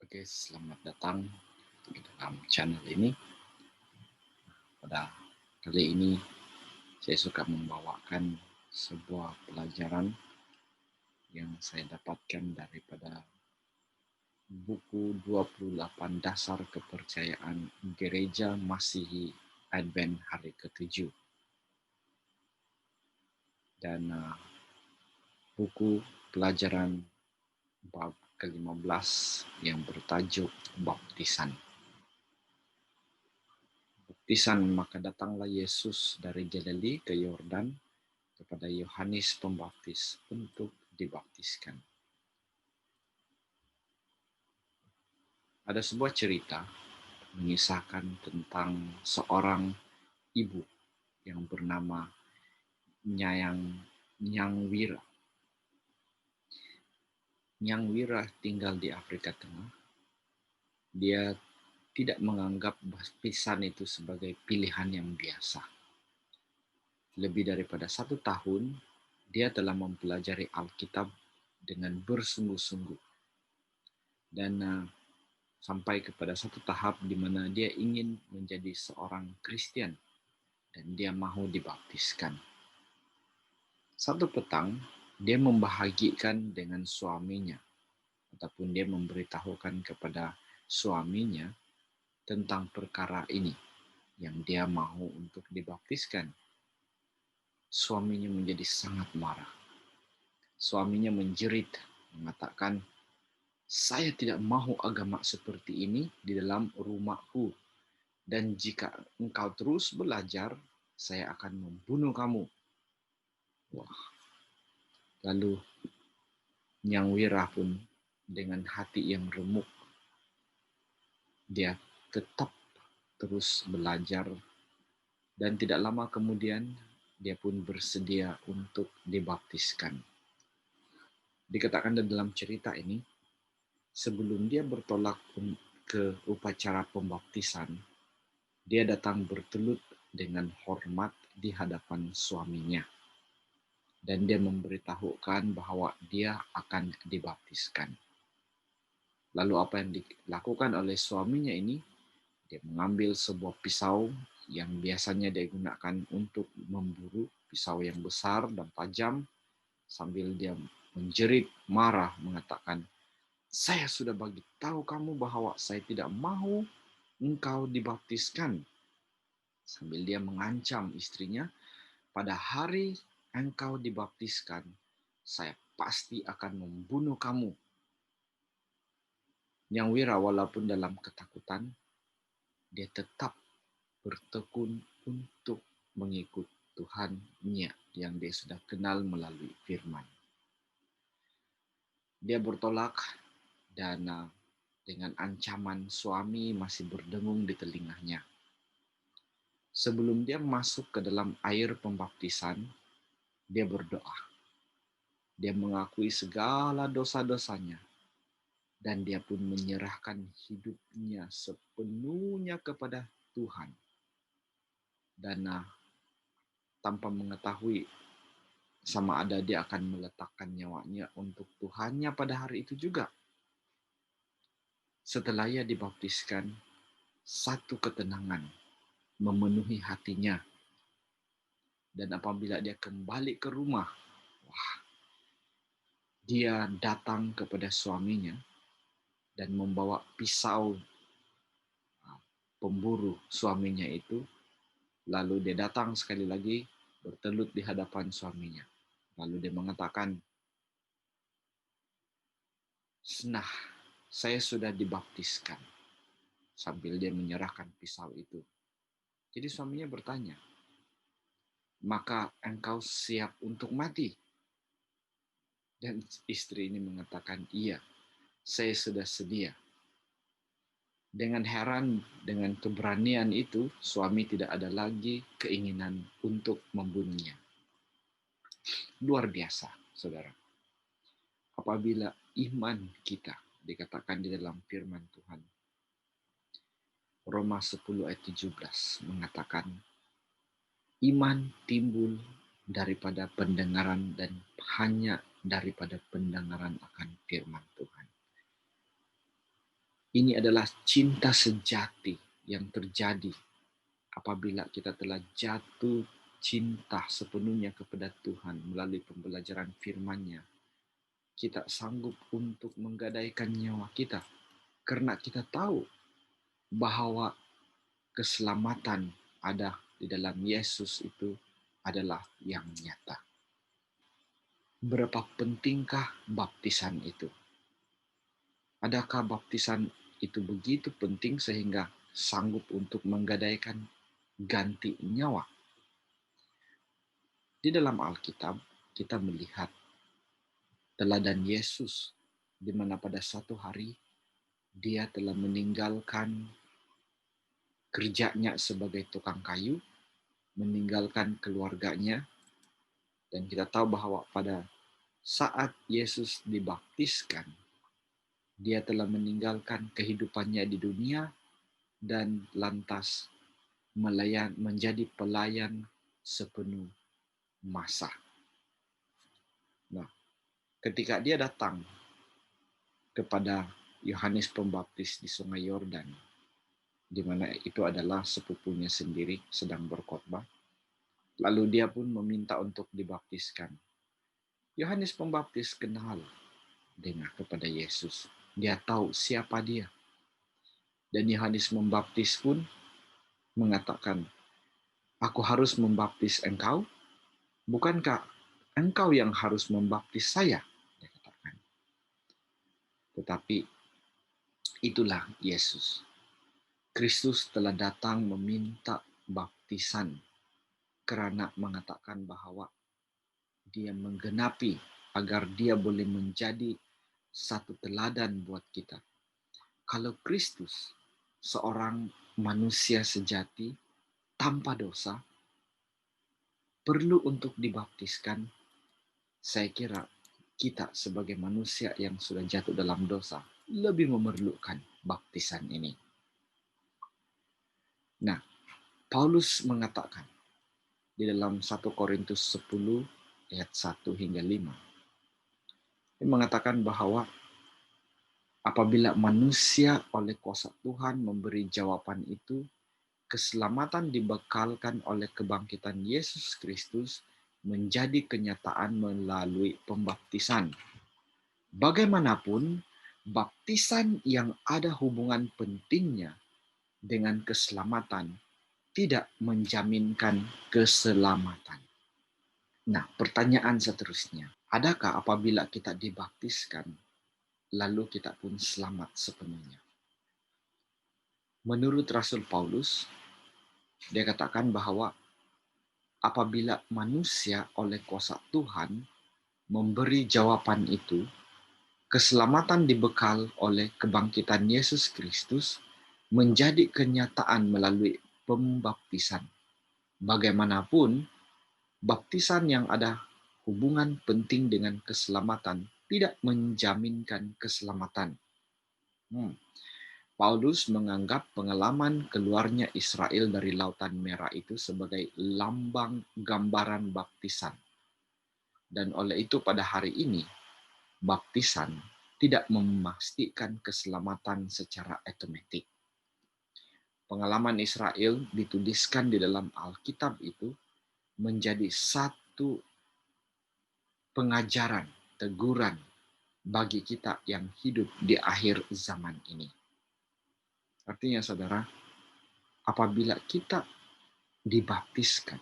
Oke, selamat datang di dalam channel ini. Pada kali ini, saya suka membawakan sebuah pelajaran yang saya dapatkan daripada buku 28 Dasar Kepercayaan Gereja Masihi Advent hari ke-7. Dan buku pelajaran bab ke-15 yang bertajuk Baptisan. Baptisan, maka datanglah Yesus dari Galili ke Yordan kepada Yohanes Pembaptis untuk dibaptiskan. Ada sebuah cerita mengisahkan tentang seorang ibu yang bernama Nyang Wira. Nyang Wira tinggal di Afrika Tengah. Dia tidak menganggap baptisan itu sebagai pilihan yang biasa. Lebih daripada 1 tahun, dia telah mempelajari Alkitab dengan bersungguh-sungguh. Dan sampai kepada satu tahap di mana dia ingin menjadi seorang Kristen dan dia mau dibaptiskan. Satu petang, dia membahagikan dengan suaminya, ataupun dia memberitahukan kepada suaminya tentang perkara ini yang dia mau untuk dibaptiskan. Suaminya menjadi sangat marah. Suaminya menjerit, mengatakan, "Saya tidak mahu agama seperti ini di dalam rumahku. Dan jika engkau terus belajar, saya akan membunuh kamu." Wah. Lalu Nyang Wira pun dengan hati yang remuk, dia tetap terus belajar, dan tidak lama kemudian dia pun bersedia untuk dibaptiskan. Dikatakan dalam cerita ini, sebelum dia bertolak ke upacara pembaptisan, dia datang bertelut dengan hormat di hadapan suaminya. Dan dia memberitahukan bahwa dia akan dibaptiskan. Lalu apa yang dilakukan oleh suaminya ini? Dia mengambil sebuah pisau yang biasanya dia gunakan untuk memburu, pisau yang besar dan tajam, sambil dia menjerit marah mengatakan, "Saya sudah bagi tahu kamu bahwa saya tidak mau engkau dibaptiskan." Sambil dia mengancam istrinya, "Pada hari engkau dibaptiskan, saya pasti akan membunuh kamu." Nyang Wira walaupun dalam ketakutan, dia tetap bertekun untuk mengikut Tuhannya yang dia sudah kenal melalui firman. Dia bertolak dan dengan ancaman suami masih berdengung di telinganya. Sebelum dia masuk ke dalam air pembaptisan, dia berdoa. Dia mengakui segala dosa-dosanya, dan dia pun menyerahkan hidupnya sepenuhnya kepada Tuhan. Dan tanpa mengetahui sama ada dia akan meletakkan nyawanya untuk Tuhannya pada hari itu juga. Setelah ia dibaptiskan, satu ketenangan memenuhi hatinya. Dan apabila dia kembali ke rumah, dia datang kepada suaminya dan membawa pisau pemburu suaminya itu. Lalu dia datang sekali lagi bertelut di hadapan suaminya. Lalu dia mengatakan, "Nah, saya sudah dibaptiskan." Sambil dia menyerahkan pisau itu. Jadi suaminya bertanya, "Maka engkau siap untuk mati?" Dan istri ini mengatakan, "Iya, saya sudah sedia." Dengan heran, dengan keberanian itu, suami tidak ada lagi keinginan untuk membunuhnya. Luar biasa, saudara. Apabila iman kita dikatakan di dalam firman Tuhan, Roma 10 ayat 17 mengatakan, iman timbul daripada pendengaran dan hanya daripada pendengaran akan firman Tuhan. Ini adalah cinta sejati yang terjadi apabila kita telah jatuh cinta sepenuhnya kepada Tuhan melalui pembelajaran firman-Nya. Kita sanggup untuk menggadaikan nyawa kita karena kita tahu bahwa keselamatan ada di dalam Yesus itu adalah yang nyata. Berapa pentingkah baptisan itu? Adakah baptisan itu begitu penting sehingga sanggup untuk menggadaikan ganti nyawa? Di dalam Alkitab, kita melihat teladan Yesus, di mana pada satu hari dia telah meninggalkan kerjanya sebagai tukang kayu, meninggalkan keluarganya, dan kita tahu bahwa pada saat Yesus dibaptiskan, dia telah meninggalkan kehidupannya di dunia dan lantas menjadi pelayan sepenuh masa. Nah, ketika dia datang kepada Yohanes Pembaptis di Sungai Yordan, di mana itu adalah sepupunya sendiri sedang berkhotbah, lalu dia pun meminta untuk dibaptiskan. Yohanes Pembaptis kenal dengan kepada Yesus. Dia tahu siapa dia. Dan Yohanes Pembaptis pun mengatakan, "Aku harus membaptis engkau? Bukankah engkau yang harus membaptis saya?" Dia katakan. Tetapi itulah Yesus. Kristus telah datang meminta baptisan karena mengatakan bahwa dia menggenapi agar dia boleh menjadi satu teladan buat kita. Kalau Kristus, seorang manusia sejati tanpa dosa, perlu untuk dibaptiskan, saya kira kita sebagai manusia yang sudah jatuh dalam dosa lebih memerlukan baptisan ini. Nah, Paulus mengatakan di dalam 1 Korintus 10 ayat 1 hingga 5. Dia mengatakan bahwa apabila manusia oleh kuasa Tuhan memberi jawaban itu, keselamatan dibekalkan oleh kebangkitan Yesus Kristus menjadi kenyataan melalui pembaptisan. Bagaimanapun, baptisan yang ada hubungan pentingnya dengan keselamatan tidak menjaminkan keselamatan. Nah, pertanyaan seterusnya, adakah apabila kita dibaptiskan, lalu kita pun selamat sepenuhnya? Menurut Rasul Paulus, dia katakan bahwa apabila manusia oleh kuasa Tuhan memberi jawaban itu, keselamatan dibekal oleh kebangkitan Yesus Kristus menjadi kenyataan melalui pembaptisan. Bagaimanapun, baptisan yang ada hubungan penting dengan keselamatan tidak menjaminkan keselamatan. Paulus menganggap pengalaman keluarnya Israel dari Lautan Merah itu sebagai lambang gambaran baptisan. Dan oleh itu pada hari ini, baptisan tidak memastikan keselamatan secara otomatis. Pengalaman Israel dituliskan di dalam Alkitab itu menjadi satu pengajaran, teguran bagi kita yang hidup di akhir zaman ini. Artinya saudara, apabila kita dibaptiskan,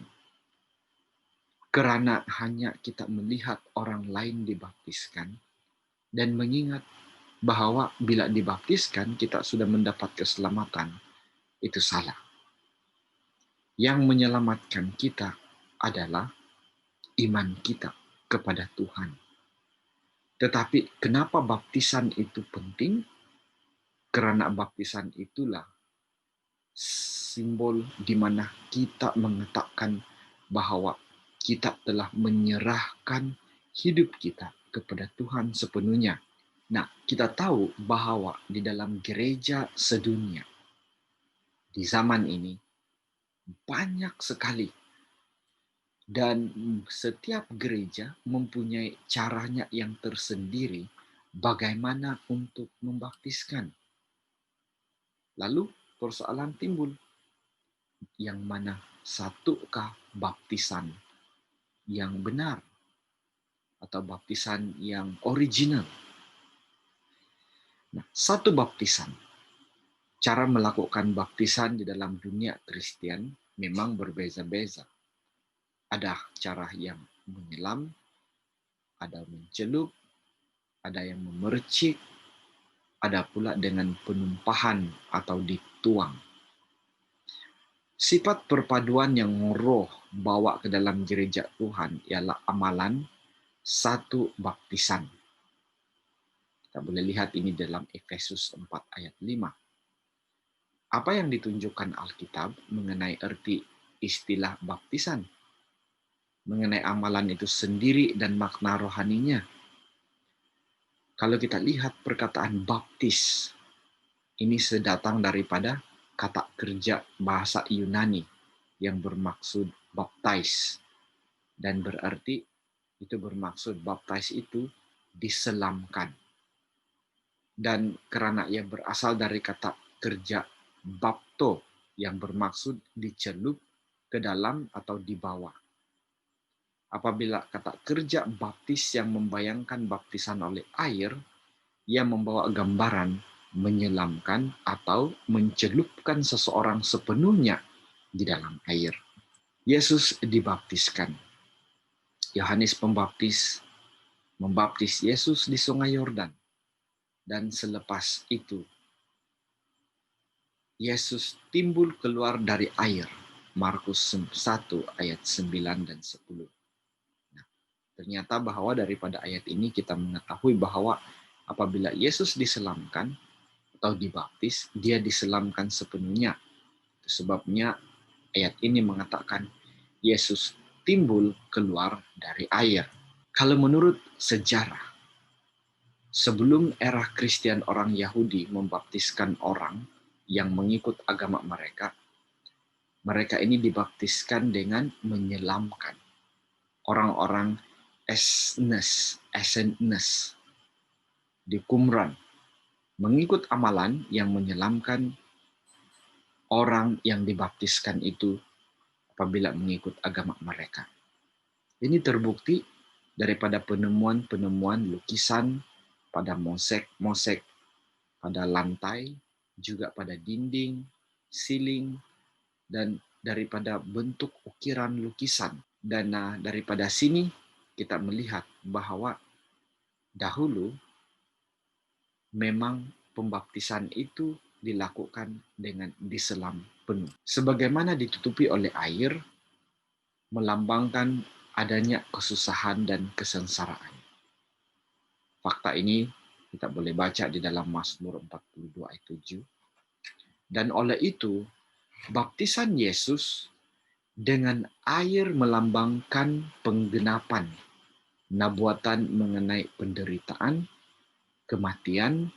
karena hanya kita melihat orang lain dibaptiskan, dan mengingat bahwa bila dibaptiskan kita sudah mendapat keselamatan, itu salah. Yang menyelamatkan kita adalah iman kita kepada Tuhan. Tetapi kenapa baptisan itu penting? Karena baptisan itulah simbol di mana kita mengatakan bahwa kita telah menyerahkan hidup kita kepada Tuhan sepenuhnya. Nah, kita tahu bahwa di dalam gereja sedunia, di zaman ini, banyak sekali. Dan setiap gereja mempunyai caranya yang tersendiri bagaimana untuk membaptiskan. Lalu persoalan timbul, yang mana satukah baptisan yang benar atau baptisan yang original? Nah, satu baptisan, cara melakukan baptisan di dalam dunia Kristen memang berbeza-beza. Ada cara yang menyelam, ada mencelup, ada yang memercik, ada pula dengan penumpahan atau dituang. Sifat perpaduan yang roh bawa ke dalam gereja Tuhan ialah amalan satu baptisan. Kita boleh lihat ini dalam Efesus 4 ayat 5. Apa yang ditunjukkan Alkitab mengenai arti istilah baptisan? Mengenai amalan itu sendiri dan makna rohaninya. Kalau kita lihat perkataan baptis, ini sedatang daripada kata kerja bahasa Yunani yang bermaksud baptize. Dan berarti itu bermaksud baptize itu diselamkan. Dan karena ia berasal dari kata kerja bapto yang bermaksud dicelup ke dalam atau di bawah. Apabila kata kerja baptis yang membayangkan baptisan oleh air, ia membawa gambaran menyelamkan atau mencelupkan seseorang sepenuhnya di dalam air. Yesus dibaptiskan. Yohanes Pembaptis membaptis Yesus di Sungai Yordan. Dan selepas itu, Yesus timbul keluar dari air. Markus 1 ayat 9 dan 10. Nah, ternyata bahwa daripada ayat ini kita mengetahui bahwa apabila Yesus diselamkan atau dibaptis, dia diselamkan sepenuhnya. Sebabnya ayat ini mengatakan Yesus timbul keluar dari air. Kalau menurut sejarah, sebelum era Kristen orang Yahudi membaptiskan orang yang mengikut agama mereka, mereka ini dibaptiskan dengan menyelamkan orang-orang Essenes di Qumran, mengikut amalan yang menyelamkan orang yang dibaptiskan itu apabila mengikut agama mereka. Ini terbukti daripada penemuan-penemuan lukisan pada mosek pada lantai, juga pada dinding, siling, dan daripada bentuk ukiran lukisan. Dan daripada sini kita melihat bahwa dahulu memang pembaptisan itu dilakukan dengan diselam penuh. Sebagaimana ditutupi oleh air, melambangkan adanya kesusahan dan kesengsaraan. Fakta ini kita boleh baca di dalam Mazmur 42 ayat 7. Dan oleh itu, baptisan Yesus dengan air melambangkan penggenapan nubuatan mengenai penderitaan, kematian,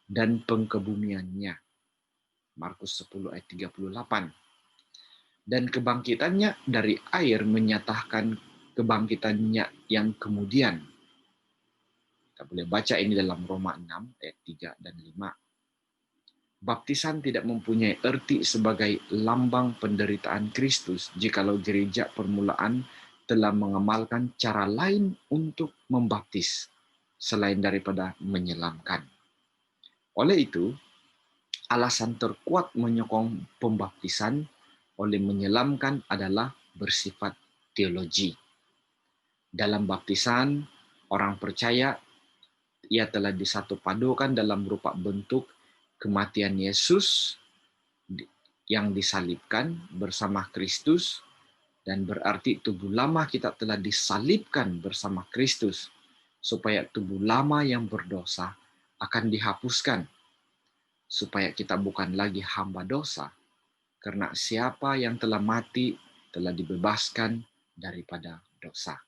dan pengkebumiannya. Markus 10 ayat 38. Dan kebangkitannya dari air menyatakan kebangkitannya yang kemudian. Kita boleh baca ini dalam Roma 6 ayat 3 dan 5. Baptisan tidak mempunyai arti sebagai lambang penderitaan Kristus jikalau gereja permulaan telah mengamalkan cara lain untuk membaptis selain daripada menyelamkan. Oleh itu, alasan terkuat menyokong pembaptisan oleh menyelamkan adalah bersifat teologi. Dalam baptisan, orang percaya ia telah disatu padukan dalam rupa bentuk kematian Yesus yang disalibkan bersama Kristus, dan berarti tubuh lama kita telah disalibkan bersama Kristus supaya tubuh lama yang berdosa akan dihapuskan, supaya kita bukan lagi hamba dosa, karena siapa yang telah mati telah dibebaskan daripada dosa.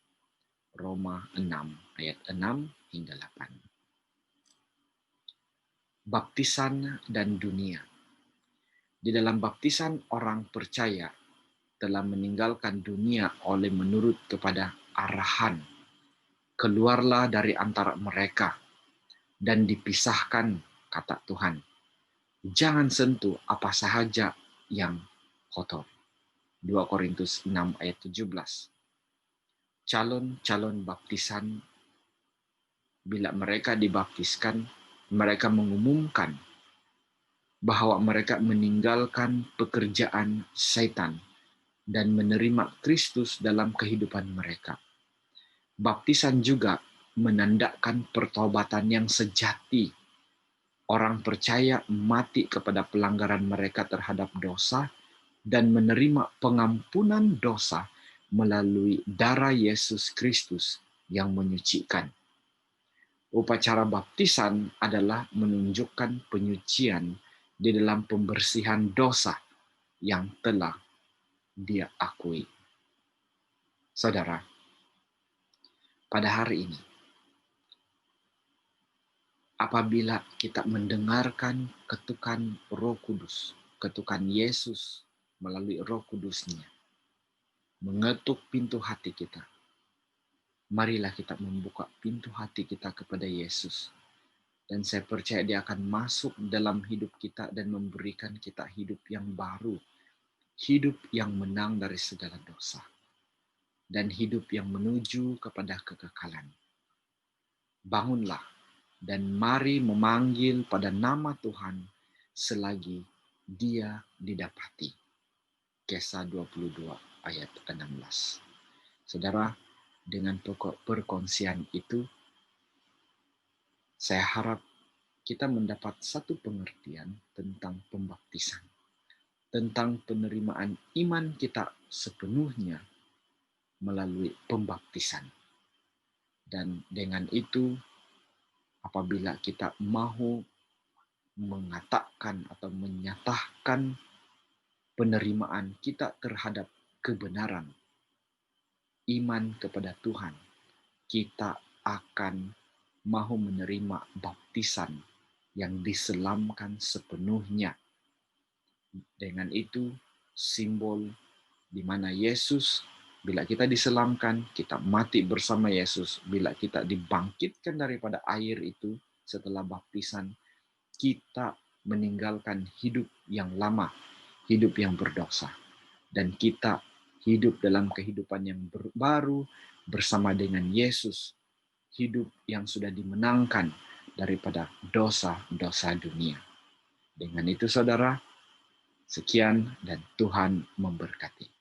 Roma 6 ayat 6 hingga 8. Baptisan dan dunia. Di dalam baptisan, orang percaya telah meninggalkan dunia oleh menurut kepada arahan. Keluarlah dari antara mereka dan dipisahkan, kata Tuhan. Jangan sentuh apa sahaja yang kotor. 2 Korintus 6 ayat 17. Calon-calon baptisan, bila mereka dibaptiskan, mereka mengumumkan bahwa mereka meninggalkan pekerjaan setan dan menerima Kristus dalam kehidupan mereka. Baptisan juga menandakan pertobatan yang sejati. Orang percaya mati kepada pelanggaran mereka terhadap dosa dan menerima pengampunan dosa melalui darah Yesus Kristus yang menyucikan. Upacara baptisan adalah menunjukkan penyucian di dalam pembersihan dosa yang telah dia akui. Saudara, pada hari ini, apabila kita mendengarkan ketukan Roh Kudus, ketukan Yesus melalui Roh Kudus-Nya, mengetuk pintu hati kita, marilah kita membuka pintu hati kita kepada Yesus. Dan saya percaya dia akan masuk dalam hidup kita dan memberikan kita hidup yang baru, hidup yang menang dari segala dosa, dan hidup yang menuju kepada kekekalan. Bangunlah dan mari memanggil pada nama Tuhan selagi dia didapati. Kisah 22 ayat 16. Saudara, dengan perkongsian itu, saya harap kita mendapat satu pengertian tentang pembaptisan, tentang penerimaan iman kita sepenuhnya melalui pembaptisan. Dan dengan itu, apabila kita mau mengatakan atau menyatakan penerimaan kita terhadap kebenaran, iman kepada Tuhan, kita akan mau menerima baptisan yang diselamkan sepenuhnya. Dengan itu, simbol di mana Yesus, bila kita diselamkan, kita mati bersama Yesus. Bila kita dibangkitkan daripada air itu setelah baptisan, kita meninggalkan hidup yang lama, hidup yang berdosa. Dan kita hidup dalam kehidupan yang baru bersama dengan Yesus, hidup yang sudah dimenangkan daripada dosa-dosa dunia. Dengan itu saudara, sekian dan Tuhan memberkati.